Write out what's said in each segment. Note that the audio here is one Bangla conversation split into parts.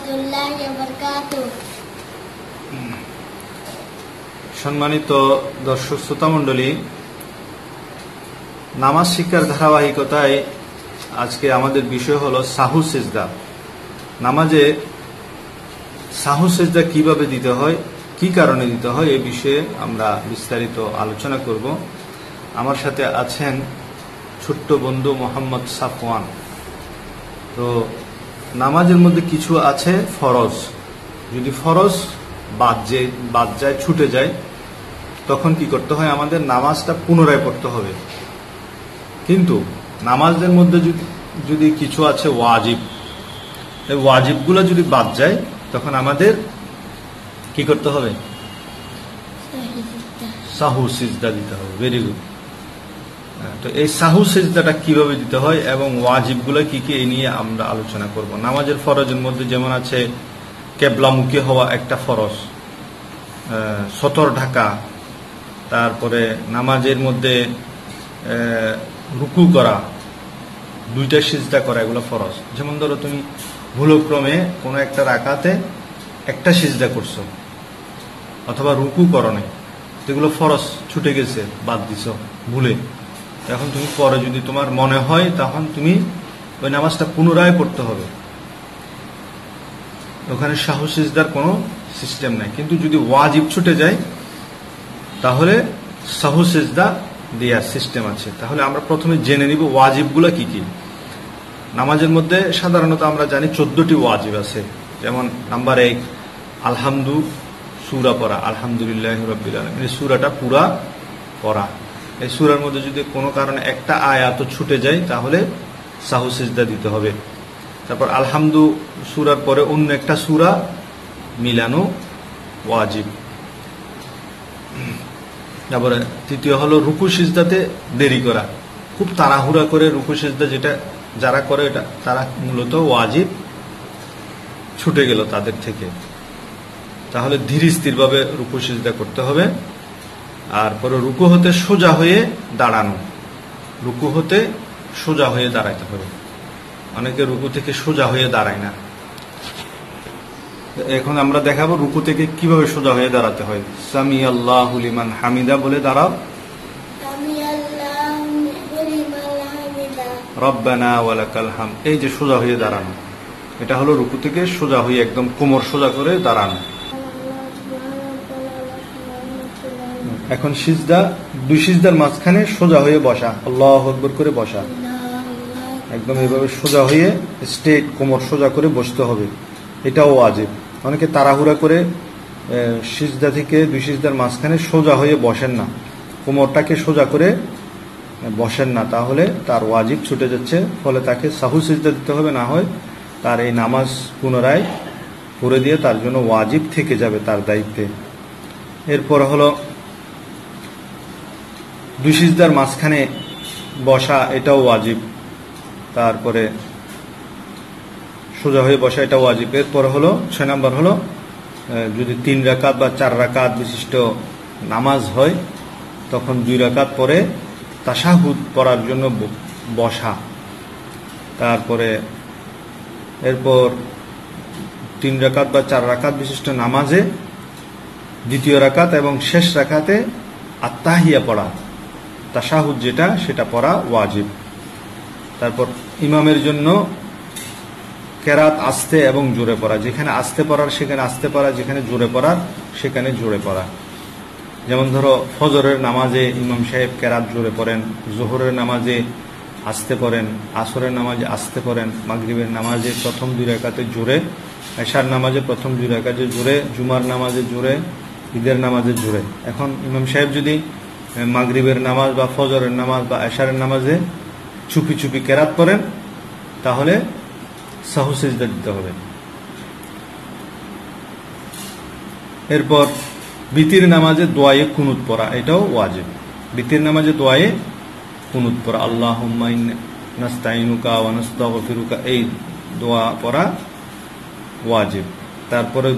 রাহমাতুল্লাহি ওয়া বারাকাতুহু। সম্মানিত দর্শক শ্রোতা মণ্ডলী, নামাজ শিক্ষার ধারাবাহিকতায় আজকে আমাদের বিষয় হলো সাহু সিজদা। নামাজে সাহু সিজদা কিভাবে দিতে হয়, কি কারণে দিতে হয়, এই বিষয়ে আমরা বিস্তারিত আলোচনা করব। আমার সাথে আছেন ছোট্ট বন্ধু মোহাম্মদ সাফওয়ান। তো নামাজের মধ্যে কিছু আছে ফরজ, যদি ফরজ বাদ যায়, ছুটে যায়, তখন কি করতে হয়, আমাদের নামাজটা পুনরায় পড়তে হবে। কিন্তু নামাজের মধ্যে যদি কিছু আছে ওয়াজিব, এই ওয়াজিবগুলো যদি বাদ যায়, তখন আমাদের কি করতে হবে, সাহু সিজদা দিতে হবে। Very good. তো এই সাহু সিজদাটা কিভাবে দিতে হয় এবং ওয়াজিবগুলো কি কি, এই নিয়ে আমরা আলোচনা করব। নামাজের ফরজের মধ্যে যেমন আছে কেবলামুখী হওয়া একটা ফরজ, সতর ঢাকা, তারপরে নামাজের মধ্যে রুকু করা, দুইটা সিজদা করা, এগুলো ফরজ। যেমন ধরো তুমি ভুলক্রমে কোনো একটা রাকাতে একটা সিজদা করছো অথবা রুকু করো নাই, এগুলো ফরজ ছুটে গেছে, বাদ দিছো ভুলে। এখন তুমি পরে যদি তোমার মনে হয়, তখন তুমি ওই নামাজটা পুনরায় পড়তে হবে। ওখানে সাহু সিজদার কোনো সিস্টেম নাই। কিন্তু যদি ওয়াজিব ছুটে যায়, তাহলে সাহু সিজদা দেওয়ার সিস্টেম আছে। তাহলে আমরা প্রথমে জেনে নিব ওয়াজিবগুলো কি কি। নামাজের মধ্যে সাধারণত আমরা জানি 14টি ওয়াজিব আছে। যেমন নাম্বার 1, আলহামদু সূরা পড়া, আলহামদুলিল্লাহি রাব্বিল আলামিন, এই সূরাটা পুরা পড়া। এই সূরার মধ্যে যদি কোনো কারণে একটা আয়াত ছুটে যায়, তাহলে সাহু সিজদা দিতে হবে। তারপর আলহামদু সূরার পরে অন্য একটা সূরা মিলানো ওয়াজিব। তারপরে তৃতীয় হলো রুকু সিজদাতে দেরি করা, খুব তাড়াহুড়া করে রুকু সিজদা যেটা যারা করে, এটা তারা মূলত ওয়াজিব ছুটে গেল তাদের থেকে। তাহলে ধীর স্থিরভাবে রুকু সিজদা করতে হবে। আর পরে রুকু হতে সোজা হয়ে দাঁড়ানো, রুকু হতে সোজা হয়ে দাঁড়াইতে হবে। অনেকে রুকু থেকে সোজা হয়ে দাঁড়ায় না। এখন আমরা দেখাবো রুকু থেকে কিভাবে সোজা হয়ে দাঁড়াতে হয়। সামি আল্লাহু লিমান হামিদা বলে দাঁড়াও, রব্বানা ওয়ালাকাল হামদ। এই যে সোজা হয়ে দাঁড়ানো, এটা হলো রুকু থেকে সোজা হয়ে একদম কোমর সোজা করে দাঁড়ানো। এখন সিজদা, দুই সিজদার মাঝখানে সোজা হয়ে বসা, আল্লাহু আকবার করে বসা, একদম এইভাবে সোজা হয়ে স্ট্রেট কোমর সোজা করে বসতে হবে। এটাও ওয়াজিব। অনেকে তাড়াহুড়া করে সিজদা থেকে দুই সিজদার মাঝখানে সোজা হয়ে বসেন না, কোমরটাকে সোজা করে বসেন না, তাহলে তার ওয়াজিব ছুটে যাচ্ছে। ফলে তাকে সাহু সিজদা দিতে হবে, না হয় তার এই নামাজ পুনরায় পড়ে দিয়ে তার জন্য ওয়াজিব থেকে যাবে তার দায়িত্বে। এরপর হলো দুই সিজদার মাঝখানে বসা, এটাও ওয়াজিব। তারপরে সোজা হয়ে বসা, এটা ওয়াজিব। এরপর হলো 6 নম্বর হলো যদি 3 রাকাত বা 4 রাকাত বিশিষ্ট নামাজ হয়, তখন 2 রাকাত পরে তাশাহুদ পড়ার জন্য বসা। তারপরে এরপর 3 রাকাত বা 4 রাকাত বিশিষ্ট নামাজে দ্বিতীয় রাকাত এবং শেষ রাকাতে আত্তাহিয়া পড়া, তাশাহুদ যেটা, সেটা পড়া ওয়াজিব। তারপর ইমামের জন্য কেরাত আস্তে এবং জোরে পড়া, যেখানে আস্তে পড়ার সেখানে আস্তে পড়া, যেখানে জোরে পড়ার সেখানে জোরে পড়া। যেমন ধরো ফজরের নামাজে ইমাম সাহেব কেরাত জোরে পড়েন, জোহরের নামাজে আস্তে পড়েন, আসরের নামাজে আস্তে পড়েন, মাগরিবের নামাজে প্রথম 2 রাকাতে জোরে, এশার নামাজে প্রথম 2 রাকাতে জোরে, জুমার নামাজে জোরে, ঈদের নামাজে জোরে। এখন ইমাম সাহেব যদি মাগরিবের নামাজ বা ফজরের নামাজ বা এশারের নামাজে চুপি চুপি কেরাত পড়েন, তাহলে সাহু সিজদা দিতে হবে। এরপর বিতির নামাজে দোয়ায়ে কুনুত পড়া, এটাও ওয়াজিব। বিতির নামাজে দোয়ায়ে কুনুত পড়া, আল্লাহুম্মা ইন্না নাস্তাইনুকা ওয়া নাস্তাগফিরুকা, এই দোয়া পড়া ওয়াজিব। তারপরে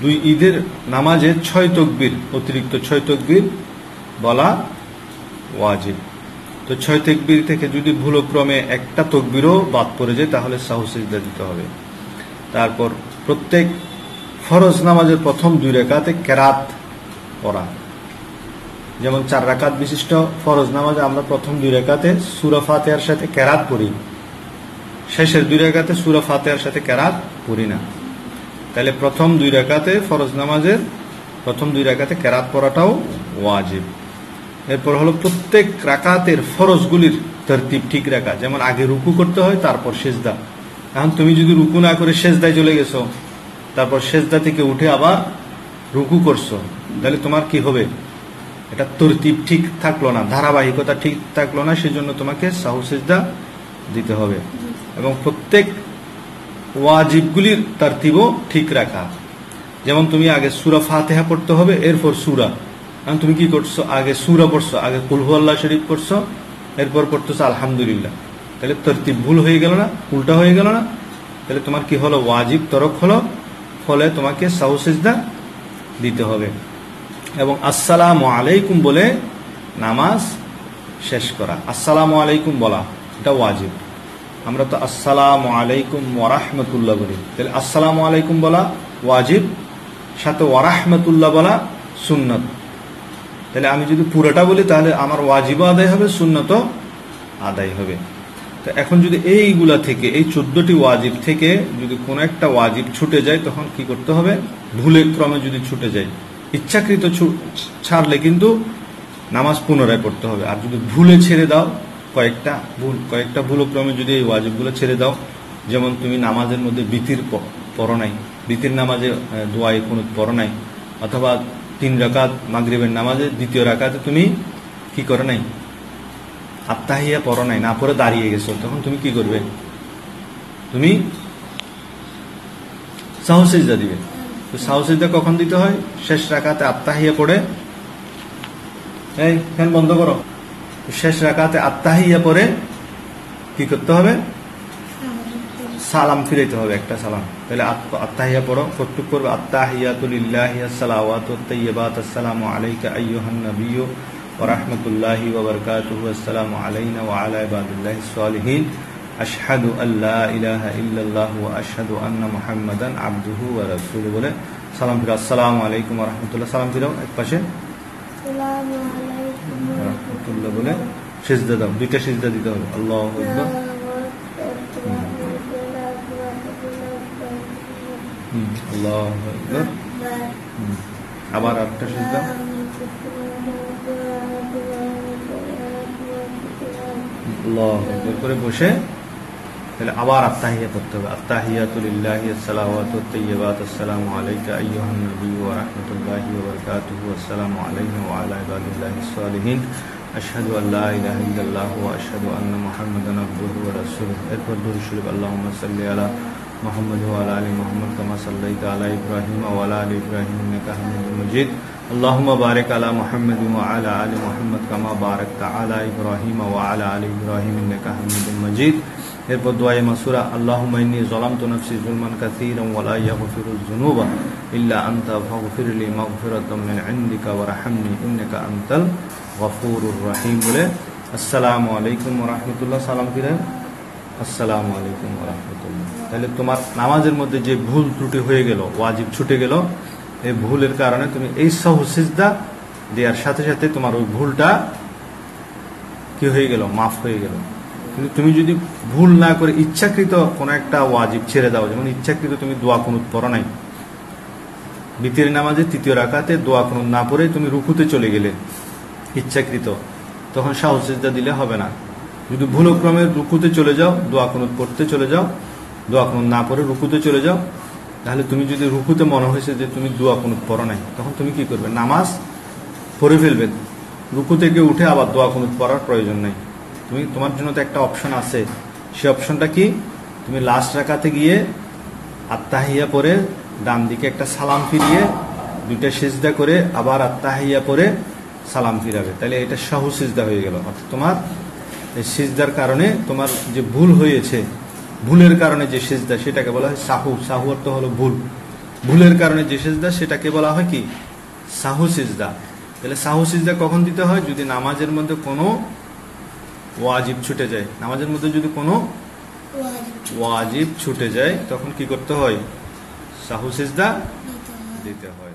2 ঈদের নামাজে 6 তাকবীর, অতিরিক্ত 6 তাকবীর বলা ওয়াজিব। তো 6 তাকবীর থেকে যদি ভুলক্রমে একটা তাকবীরও বাদ পড়ে যায়, তাহলে সাহু সিজদা দিতে হবে। তারপর প্রত্যেক ফরজ নামাজের প্রথম 2 রাকাতে কেরাত পড়া। যেমন 4 রাকাত বিশিষ্ট ফরজ নামাজে আমরা প্রথম 2 রাকাতে সূরা ফাতিহার সাথে কেরাত পড়ি, শেষের 2 রাকাতে সূরা ফাতিহার সাথে কেরাত পড়ি না। তাহলে প্রথম 2 রাকাতে ফরজ নামাজের প্রথম 2 রাকাতে কেরাত পড়াটাও ওয়াজিব। এরপর হলো প্রত্যেক রাকাতের ফরজগুলির তরতিব ঠিক রাখা। যেমন আগে রুকু করতে হয়, তারপর সিজদা। এখন তুমি যদি রুকু না করে সিজদায় চলে গেছো, তারপর সিজদা থেকে উঠে আবার রুকু করছো, তাহলে তোমার কি হবে? এটা তরতিব ঠিক থাকলো না, ধারাবাহিকতা ঠিক থাকলো না, সেজন্য তোমাকে সাহু সিজদা দিতে হবে। এবং প্রত্যেক ওয়াজিবগুলির তরতিবও ঠিক রাখা। যেমন তুমি আগে সূরা ফাতিহা পড়তে হবে, এরপর সূরা। এখন তুমি কি করছো? আগে সূরা পড়ছো, আগে কুল হুয়াল্লাহ শরীফ পড়ছো, এরপর পড়তেছো আলহামদুলিল্লাহ। তাহলে তরতিব ভুল হয়ে গেল না? উল্টা হয়ে গেল না? তাহলে তোমার কি হলো? ওয়াজিব তরক হলো, ফলে তোমাকে সাহু সিজদা দিতে হবে। এবং আসসালামু আলাইকুম বলে নামাজ শেষ করা। আসসালামু আলাইকুম বলা এটা ওয়াজিব। আমরা তো আসসালামু আলাইকুম ওয়া রাহমাতুল্লাহ বলি, তাহলে আসসালামু আলাইকুম বলা ওয়াজিব, সাথে ওয়া রাহমাতুল্লাহ বলা সুন্নত। তাহলে আমি যদি পুরোটা বলি তাহলে আমার ওয়াজিবও আদায় হবে, সুন্নতও আদায় হবে। তো এখন যদি এইগুলা থেকে, এই 14টি ওয়াজিব থেকে যদি কোনো একটা ওয়াজিব ছুটে যায়, তখন কি করতে হবে? ভুলের ক্রমে যদি ছুটে যায়, ইচ্ছাকৃত ছাড়লে কিন্তু নামাজ পুনরায় পড়তে হবে। আর যদি ভুলে ছেড়ে দাও, কয়েকটা ভুলক্রমে যদি এই ওয়াজিবগুলো ছেড়ে দাও, যেমন তুমি নামাজের মধ্যে বিতির পড়ো নাই, বিতির নামাজে দোয়ায়ে কুনুত পড়ো নাই, অথবা 3 রাকাত মাগরিবের নামাজে দ্বিতীয় রাকাতে তুমি কি করো নাই? আত্তাহিয়া পড়ো নাই, না পড়ে দাঁড়িয়ে গেছো, তখন তুমি কি করবে? তুমি সাহু সিজদা দিবে। তো সাহু সিজদা কখন দিতে হয়? শেষ রাকাতে আত্তাহিয়া পড়ে, এই ফ্যান বন্ধ করো, শেষ রাকাতে আত্তাহিয়া পড়ে কি করতে হবে? সালাম ফিরাইতে হবে, একটা সালাম। তাহলে আত্তাহিয়া পড়ো, কতটুকু করবে? আত্তাহিয়াতু লিল্লাহি আসসালাওয়াতু তাইয়্যিবাত আসসালামু আলাইকা আইয়ুহান নাবিয়্যু ওয়া রাহমাতুল্লাহি ওয়া বারাকাতুহু আসসালামু আলাইনা ওয়া আলা ইবাদিল্লাহিস সালিহিন আশহাদু আল্লা ইলাহা ইল্লাল্লাহ ওয়া আশহাদু আন্না মুহাম্মাদান আবদুহু ওয়া রাসূলুহু বলে সালাম ফিরাও। আসসালামু আলাইকুম ওয়া রাহমাতুল্লাহ, সালাম ফিরাও এক পাশে, আসসালামু আলাইকুম ওয়া রাহমাতুল্লাহ বলে সিজদা দাও। 2টা সিজদা দিতে হবে। আল্লাহু আকবার, আল্লাহু আকবার, আবার আরেকটা সিজদা, আল্লাহু আকবার করে বসে, তাহলে আবার আত্তাহিয়া পড়তে হবে। আত্তাহিয়াতু লিল্লাহি আসসালাওয়াতু তাইয়্যিবাত আসসালামু আলাইকা আইয়ুহান নাবিয়্যু ওয়া রাহমাতুল্লাহি ওয়া বারাকাতুহু আসসালামু আলাইনা ওয়া আলা ইবাদিল্লাহিস সালিহিন আশহাদু আল্লা ইলাহা ইল্লাল্লাহ ওয়া আশহাদু আন্না মুহাম্মাদান আবদুহু ওয়া রাসূলুহু। এরপর দুরূদ শরীফ, আল্লাহুম্মা সাল্লি আলা মুহাম্মাদ ওয়া আলা আলি মুহাম্মাদ কামা সাল্লাইতা আলা ইব্রাহিম ওয়া আলা আলি ইব্রাহিম ইন্নাকা হামিদুম মাজিদ। আল্লাহুম্মা বারিক আলা মুহাম্মাদ ওয়া আলা আলি মুহাম্মাদ কামা বারাকতা আলা ইব্রাহিম ওয়া আলা আলি ইব্রাহিম ইন্নাকা হামিদুম মাজিদ। এরপর দোয়ায়ে মাসুরা, আল্লাহুম্মা ইন্নী যালামতু নাফসি যুলমান কাসীরান ওয়া লা ইয়াগফিরুয যুনুবা ইল্লা আনতা ফাগফিরলি মাগফিরাতাম মিন ইনদিকা ওয়ারহামনি ইন্নাকা আনতাল গফুরুর রহিম বলে আসসালামু আলাইকুম ওয়া রাহমাতুল্লাহ সালাম ফিরে আসসালামু আলাইকুম ওয়া রাহমাতুল্লাহ। তাহলে তোমার নামাজের মধ্যে যে ভুল ত্রুটি হয়ে গেল, ওয়াজিব ছুটে গেল, এই ভুলের কারণে তুমি এই সাহু সিজদা দেওয়ার সাথে সাথে তোমার ওই ভুলটা কি হয়ে গেল? মাফ হয়ে গেল। কিন্তু তুমি যদি ভুল না করে ইচ্ছাকৃত কোনো একটা ওয়াজিব ছেড়ে দাও, যেমন ইচ্ছাকৃত তুমি দোয়া কুনুত পড়ো নাই, বিতির নামাজে 3য় রাকাতে দোয়া কুনুত না পড়ে তুমি রুকুতে চলে গেলে ইচ্ছাকৃত, তখন সাহু সিজদা দিলে হবে না। যদি ভুলক্রমে রুকুতে চলে যাও, দোয়া কুনুত পড়তে চলে যাও, দোয়া কুনুত না পড়ে রুকুতে চলে যাও, তাহলে তুমি যদি রুকুতে মনে হয়েছে যে তুমি দোয়া কুনুত পড়ো নাই, তখন তুমি কি করবে? নামাজ পড়ে ফেলবে, রুকু থেকে উঠে আবার দোয়া কুনুত পড়ার প্রয়োজন নাই। তোমার জন্য তো একটা অপশন আছে, সেই অপশনটা কি? তুমি লাস্ট রাকাতে গিয়ে আত্তাহিয়া পড়ে ডান দিকে একটা সালাম ফিরিয়ে 2টা সিজদা করে আবার আত্তাহিয়া পড়ে সালাম ফিরাবে, তাহলে এটা সাহু সিজদা হয়ে গেল। অর্থাৎ তোমার এই সিজদার কারণে তোমার যে ভুল হয়েছে, ভুলের কারণে যে সিজদা সেটাকে বলা হয় সাহু। সাহু অর্থ হলো ভুল, ভুলের কারণে যে সিজদা সেটাকে বলা হয় কি? সাহু সিজদা। তাহলে সাহু সিজদা কখন দিতে হয়? যদি নামাজের মধ্যে কোনো ওয়াজিব ছুটে যায়, নামাজের মধ্যে যদি কোনো ওয়াজিব ছুটে যায়, তখন কি করতে হয়? সাহু সিজদা দিতে হয়। দিতে হয়।